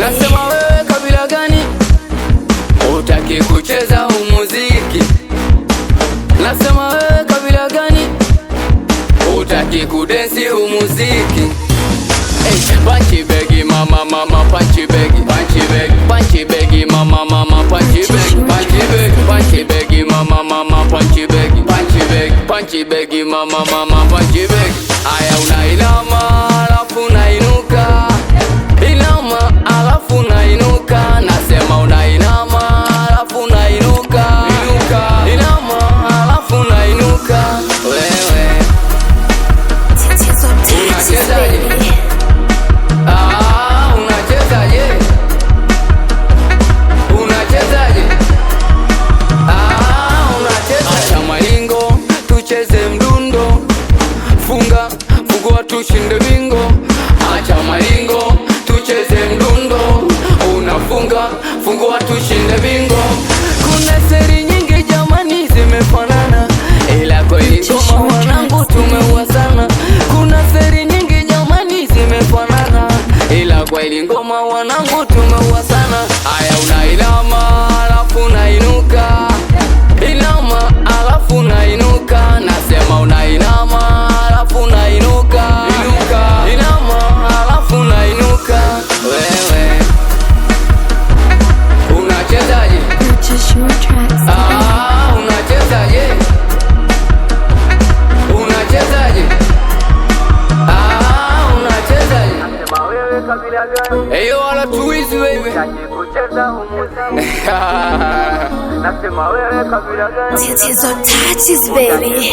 Nasema wewe kabila gani? Hutaki kucheza umuziki. Nasema wewe kabila gani? Hutaki kudensi umuziki. Panchi begi mama mama panchi begi panchi begi mama mama panchi begi mama mama panchi begi mama mama panchi begi. Aya unainama alafu unainuka, inama alafu unainuka. Nasema unainama alafu unainuka, inama alafu unainuka. Wewe unachezaje? Unachezaje? Unachezaje? Unacheza. Acha malingo tucheze mdundo, funga fungua tushinde bingo. Acha malingo tucheze mdundo, unafunga fungua tushinde bingo. Kuna seri nyingi jamani zimefanana, ila kweli ngoma wanangu tumeua sana. Kuna seri nyingi jamani zimefanana, ila kweli ngoma wanangu tumeua sana. Aya unainama alafu unainuka, inama alafu unainuka. Nasema unainama alafu unainuka, inama alafu unainuka. Wewe unachezaje? Unachezaje? Unachezaje? Unachezaje? Eyo wala tuizi wewe. Nasema wewe kabila gani? Tatizo touches baby.